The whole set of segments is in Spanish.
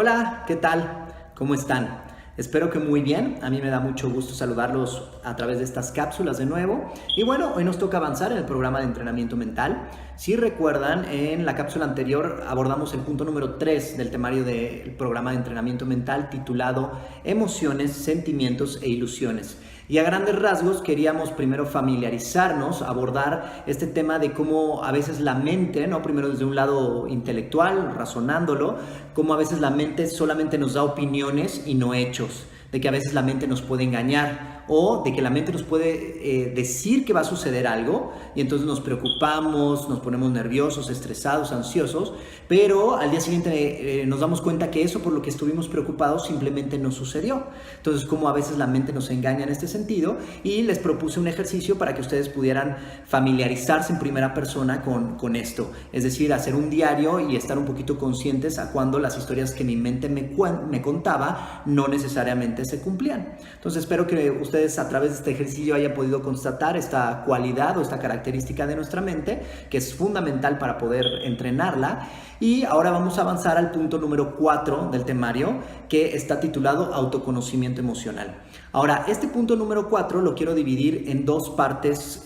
Hola, ¿qué tal? ¿Cómo están? Espero que muy bien. A mí me da mucho gusto saludarlos a través de estas cápsulas de nuevo. Y bueno, hoy nos toca avanzar en el programa de entrenamiento mental. Si recuerdan, en la cápsula anterior abordamos el punto número 3 del temario del programa de entrenamiento mental titulado Emociones, Sentimientos e Ilusiones. Y a grandes rasgos queríamos primero familiarizarnos, abordar este tema de cómo a veces la mente, ¿no? Primero desde un lado intelectual, razonándolo, cómo a veces la mente solamente nos da opiniones y no hechos, de que a veces la mente nos puede engañar o de que la mente nos puede decir que va a suceder algo y entonces nos preocupamos, nos ponemos nerviosos, estresados, ansiosos, pero al día siguiente nos damos cuenta que eso por lo que estuvimos preocupados simplemente no sucedió. Entonces, como a veces la mente nos engaña en este sentido, y les propuse un ejercicio para que ustedes pudieran familiarizarse en primera persona con esto, es decir, hacer un diario y estar un poquito conscientes a cuando las historias que mi mente me contaba no necesariamente se cumplían. Entonces espero que ustedes a través de este ejercicio hayan podido constatar esta cualidad o esta característica de nuestra mente, que es fundamental para poder entrenarla. Y ahora vamos a avanzar al punto número 4 del temario, que está titulado autoconocimiento emocional. Ahora, este punto número 4 lo quiero dividir en dos partes,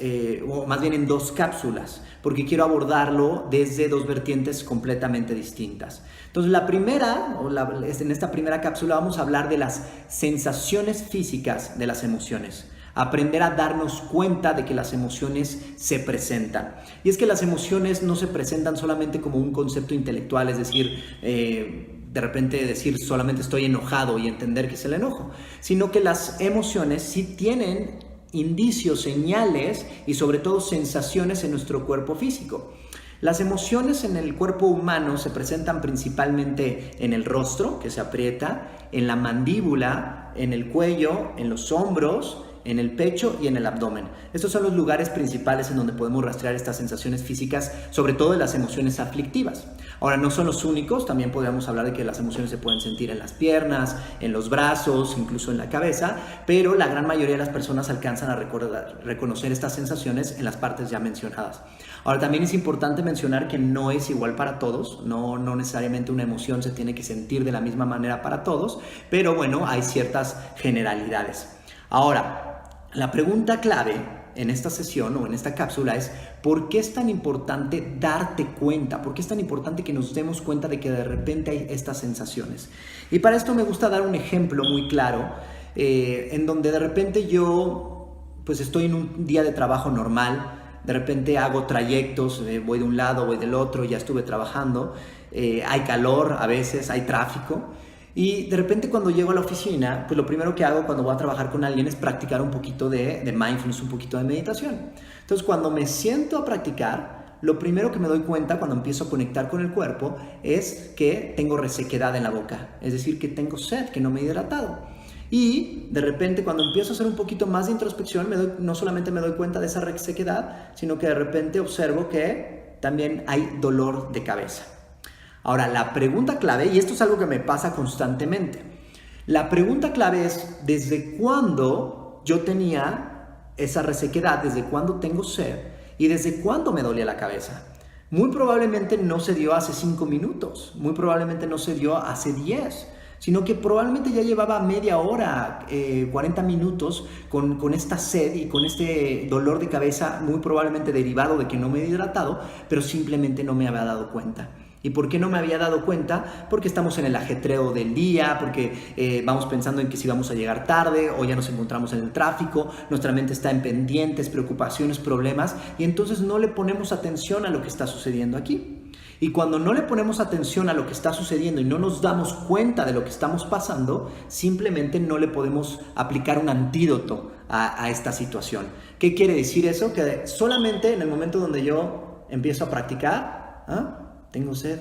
o más bien en dos cápsulas, porque quiero abordarlo desde dos vertientes completamente distintas. Entonces, la primera, en esta primera cápsula vamos a hablar de las sensaciones físicas de las emociones. Aprender a darnos cuenta de que las emociones se presentan. Y es que las emociones no se presentan solamente como un concepto intelectual, es decir, de repente decir solamente estoy enojado y entender que es el enojo, sino que las emociones sí tienen indicios, señales y sobre todo sensaciones en nuestro cuerpo físico. Las emociones en el cuerpo humano se presentan principalmente en el rostro, que se aprieta, en la mandíbula, en el cuello, en los hombros, en el pecho y en el abdomen. Estos son los lugares principales en donde podemos rastrear estas sensaciones físicas, sobre todo de las emociones aflictivas. Ahora, no son los únicos, también podríamos hablar de que las emociones se pueden sentir en las piernas, en los brazos, incluso en la cabeza, pero la gran mayoría de las personas alcanzan a reconocer estas sensaciones en las partes ya mencionadas. Ahora, también es importante mencionar que no es igual para todos, no necesariamente una emoción se tiene que sentir de la misma manera para todos, pero bueno, hay ciertas generalidades. Ahora, la pregunta clave en esta sesión o en esta cápsula es ¿por qué es tan importante darte cuenta? ¿Por qué es tan importante que nos demos cuenta de que de repente hay estas sensaciones? Y para esto me gusta dar un ejemplo muy claro en donde de repente yo pues estoy en un día de trabajo normal, de repente hago trayectos, voy de un lado, voy del otro, ya estuve trabajando, hay calor a veces, hay tráfico. Y de repente cuando llego a la oficina, pues lo primero que hago cuando voy a trabajar con alguien es practicar un poquito de mindfulness, un poquito de meditación. Entonces cuando me siento a practicar, lo primero que me doy cuenta cuando empiezo a conectar con el cuerpo es que tengo resequedad en la boca, es decir, que tengo sed, que no me he hidratado. Y de repente cuando empiezo a hacer un poquito más de introspección, no solamente me doy cuenta de esa resequedad, sino que de repente observo que también hay dolor de cabeza. Ahora, la pregunta clave, y esto es algo que me pasa constantemente, la pregunta clave es ¿desde cuándo yo tenía esa resequedad? ¿Desde cuándo tengo sed? ¿Y desde cuándo me dolía la cabeza? Muy probablemente no se dio hace 5 minutos, muy probablemente no se dio hace 10, sino que probablemente ya llevaba media hora, 40 minutos con esta sed y con este dolor de cabeza, muy probablemente derivado de que no me he hidratado, pero simplemente no me había dado cuenta. ¿Y por qué no me había dado cuenta? Porque estamos en el ajetreo del día, porque vamos pensando en que si vamos a llegar tarde o ya nos encontramos en el tráfico, nuestra mente está en pendientes, preocupaciones, problemas, y entonces no le ponemos atención a lo que está sucediendo aquí. Y cuando no le ponemos atención a lo que está sucediendo y no nos damos cuenta de lo que estamos pasando, simplemente no le podemos aplicar un antídoto a esta situación. ¿Qué quiere decir eso? Que solamente en el momento donde yo empiezo a practicar, tengo sed.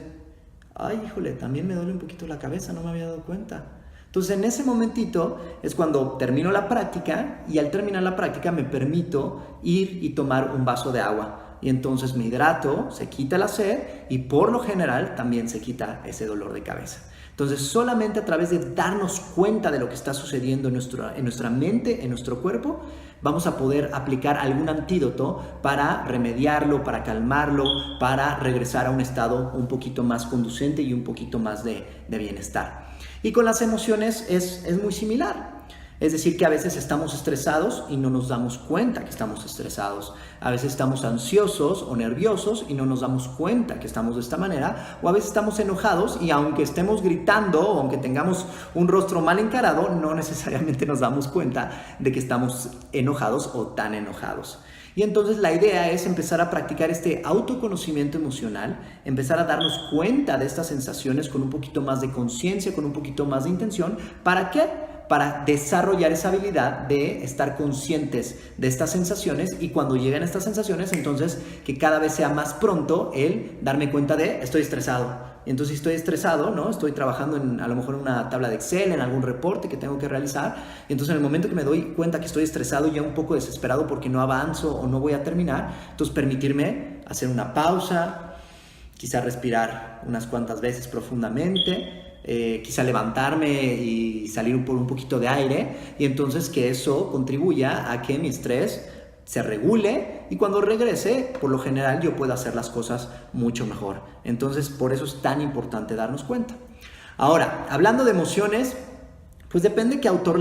Ay, híjole, también me duele un poquito la cabeza, no me había dado cuenta. Entonces, en ese momentito es cuando termino la práctica y al terminar la práctica me permito ir y tomar un vaso de agua. Y entonces me hidrato, se quita la sed y por lo general también se quita ese dolor de cabeza. Entonces, solamente a través de darnos cuenta de lo que está sucediendo en nuestra mente, en nuestro cuerpo, vamos a poder aplicar algún antídoto para remediarlo, para calmarlo, para regresar a un estado un poquito más conducente y un poquito más de bienestar. Y con las emociones es muy similar. Es decir, que a veces estamos estresados y no nos damos cuenta que estamos estresados. A veces estamos ansiosos o nerviosos y no nos damos cuenta que estamos de esta manera. O a veces estamos enojados y aunque estemos gritando o aunque tengamos un rostro mal encarado, no necesariamente nos damos cuenta de que estamos enojados o tan enojados. Y entonces la idea es empezar a practicar este autoconocimiento emocional, empezar a darnos cuenta de estas sensaciones con un poquito más de conciencia, con un poquito más de intención. ¿Para qué? Para desarrollar esa habilidad de estar conscientes de estas sensaciones y cuando lleguen estas sensaciones, entonces que cada vez sea más pronto el darme cuenta de estoy estresado. Y entonces si estoy estresado, ¿no? Estoy trabajando a lo mejor en una tabla de Excel, en algún reporte que tengo que realizar. Y entonces en el momento que me doy cuenta que estoy estresado, ya un poco desesperado porque no avanzo o no voy a terminar, entonces permitirme hacer una pausa, quizá respirar unas cuantas veces profundamente. Quizá levantarme y salir por un poquito de aire y entonces que eso contribuya a que mi estrés se regule y cuando regrese, por lo general yo puedo hacer las cosas mucho mejor. Entonces por eso es tan importante darnos cuenta. Ahora, hablando de emociones, pues depende qué autor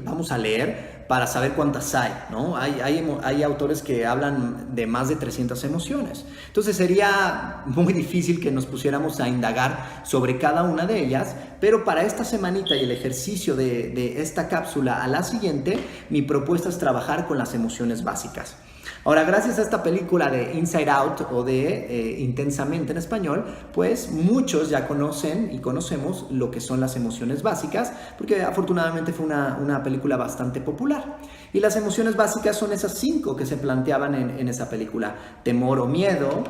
vamos a leer para saber cuántas hay, ¿no? Hay autores que hablan de más de 300 emociones. Entonces sería muy difícil que nos pusiéramos a indagar sobre cada una de ellas, pero para esta semanita y el ejercicio de esta cápsula a la siguiente, mi propuesta es trabajar con las emociones básicas. Ahora, gracias a esta película de Inside Out o de Intensamente en español, pues muchos ya conocen y conocemos lo que son las emociones básicas, porque afortunadamente fue una película bastante popular. Y las emociones básicas son esas 5 que se planteaban en esa película: temor o miedo,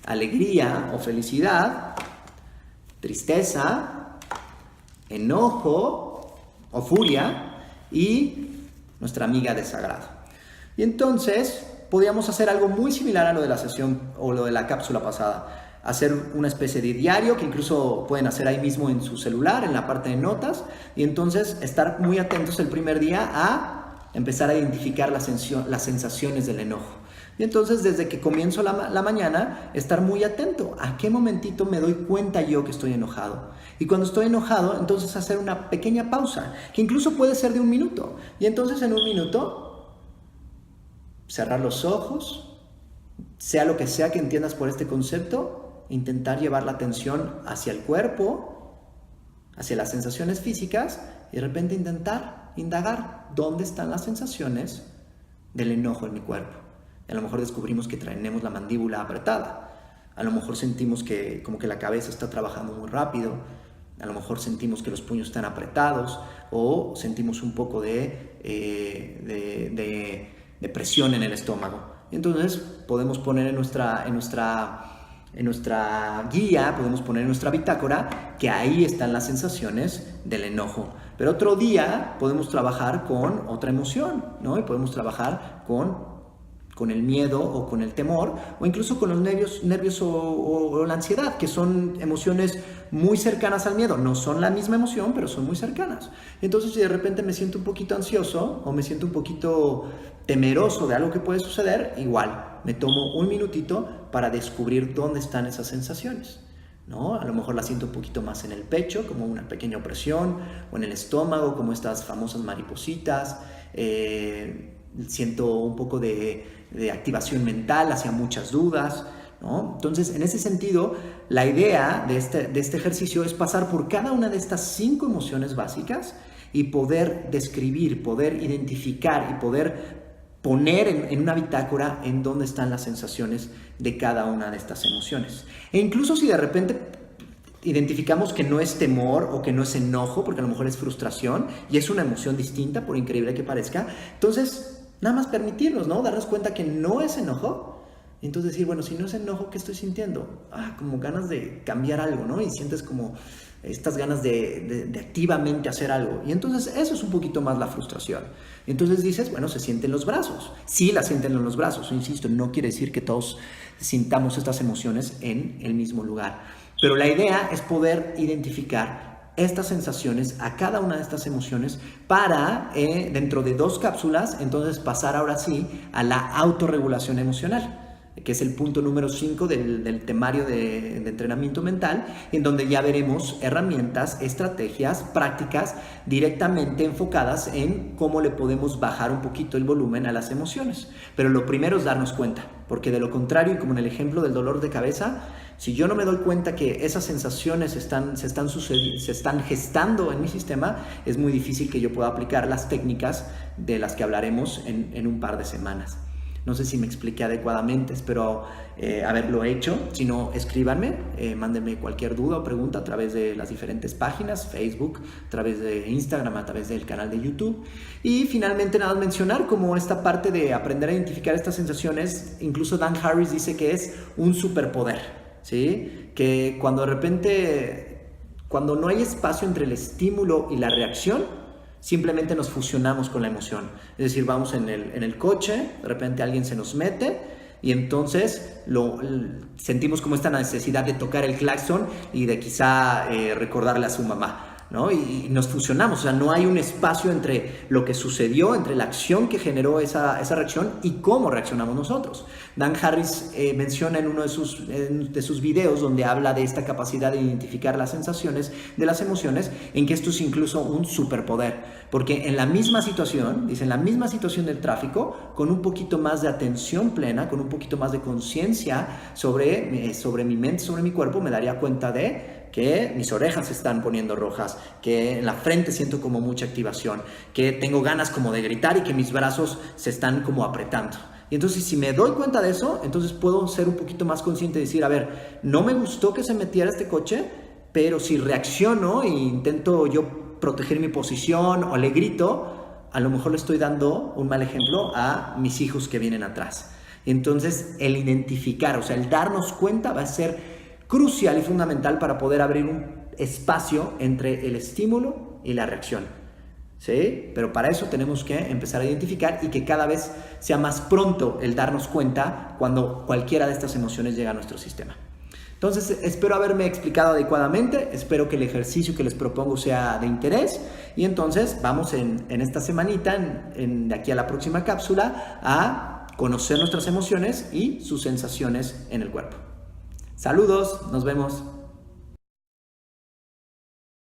alegría o felicidad, tristeza, enojo o furia y nuestra amiga desagrado. Y entonces podíamos hacer algo muy similar a lo de la sesión o lo de la cápsula pasada. Hacer una especie de diario que incluso pueden hacer ahí mismo en su celular, en la parte de notas. Y entonces estar muy atentos el primer día a empezar a identificar las sensaciones del enojo. Y entonces desde que comienzo la mañana, estar muy atento. ¿A qué momentito me doy cuenta yo que estoy enojado? Y cuando estoy enojado, entonces hacer una pequeña pausa, que incluso puede ser de 1 minuto. Y entonces en 1 minuto cerrar los ojos, sea lo que sea que entiendas por este concepto, intentar llevar la atención hacia el cuerpo, hacia las sensaciones físicas y de repente intentar indagar dónde están las sensaciones del enojo en mi cuerpo. A lo mejor descubrimos que tenemos la mandíbula apretada, a lo mejor sentimos que como que la cabeza está trabajando muy rápido, a lo mejor sentimos que los puños están apretados o sentimos un poco de presión en el estómago. Entonces podemos poner en nuestra guía, podemos poner en nuestra bitácora que ahí están las sensaciones del enojo. Pero otro día podemos trabajar con otra emoción, ¿no? Y podemos trabajar con el miedo o con el temor o incluso con los nervios o la ansiedad, que son emociones muy cercanas al miedo. No son la misma emoción, pero son muy cercanas. Entonces, si de repente me siento un poquito ansioso o me siento un poquito temeroso de algo que puede suceder, igual, me tomo 1 minutito para descubrir dónde están esas sensaciones, ¿no? A lo mejor la siento un poquito más en el pecho, como una pequeña opresión, o en el estómago, como estas famosas maripositas. Siento un poco de activación mental hacia muchas dudas, ¿no? Entonces, en ese sentido, la idea de este ejercicio es pasar por cada una de estas 5 emociones básicas y poder describir, poder identificar y poder poner en una bitácora en dónde están las sensaciones de cada una de estas emociones. E incluso si de repente identificamos que no es temor o que no es enojo, porque a lo mejor es frustración y es una emoción distinta, por increíble que parezca, entonces nada más permitirnos, ¿no? Darnos cuenta que no es enojo. Y entonces decir, bueno, si no es enojo, ¿qué estoy sintiendo? Como ganas de cambiar algo, ¿no? Y sientes como estas ganas de activamente hacer algo. Y entonces eso es un poquito más la frustración. Y entonces dices, bueno, se sienten los brazos. Sí, la sienten en los brazos. Insisto, no quiere decir que todos sintamos estas emociones en el mismo lugar. Pero la idea es poder identificar estas sensaciones a cada una de estas emociones para, dentro de 2 cápsulas, entonces pasar ahora sí a la autorregulación emocional, que es el punto número 5 del temario de entrenamiento mental, en donde ya veremos herramientas, estrategias, prácticas directamente enfocadas en cómo le podemos bajar un poquito el volumen a las emociones. Pero lo primero es darnos cuenta, porque de lo contrario, y como en el ejemplo del dolor de cabeza, si yo no me doy cuenta que esas sensaciones se están gestando en mi sistema, es muy difícil que yo pueda aplicar las técnicas de las que hablaremos en un par de semanas. No sé si me expliqué adecuadamente, espero haberlo hecho. Si no, escríbanme, mándenme cualquier duda o pregunta a través de las diferentes páginas, Facebook, a través de Instagram, a través del canal de YouTube. Y finalmente nada más mencionar como esta parte de aprender a identificar estas sensaciones, incluso Dan Harris dice que es un superpoder, ¿sí? Que cuando de repente, cuando no hay espacio entre el estímulo y la reacción, simplemente nos fusionamos con la emoción. Es decir, vamos en el coche, de repente alguien se nos mete y entonces sentimos como esta necesidad de tocar el claxon y de quizá recordarle a su mamá, ¿no? Y nos fusionamos, o sea, no hay un espacio entre lo que sucedió, entre la acción que generó esa reacción y cómo reaccionamos nosotros. Dan Harris menciona en uno de sus videos donde habla de esta capacidad de identificar las sensaciones de las emociones, en que esto es incluso un superpoder, porque en la misma situación, dice, en la misma situación del tráfico, con un poquito más de atención plena, con un poquito más de conciencia sobre mi mente, sobre mi cuerpo, me daría cuenta de que mis orejas se están poniendo rojas, que en la frente siento como mucha activación, que tengo ganas como de gritar y que mis brazos se están como apretando. Y entonces si me doy cuenta de eso, entonces puedo ser un poquito más consciente y decir, a ver, no me gustó que se metiera este coche, pero si reacciono e intento yo proteger mi posición o le grito, a lo mejor le estoy dando un mal ejemplo a mis hijos que vienen atrás. Entonces el identificar, o sea, el darnos cuenta va a ser crucial y fundamental para poder abrir un espacio entre el estímulo y la reacción, ¿sí? Pero para eso tenemos que empezar a identificar y que cada vez sea más pronto el darnos cuenta cuando cualquiera de estas emociones llega a nuestro sistema. Entonces, espero haberme explicado adecuadamente, espero que el ejercicio que les propongo sea de interés y entonces vamos en esta semanita, de aquí a la próxima cápsula, a conocer nuestras emociones y sus sensaciones en el cuerpo. Saludos, nos vemos.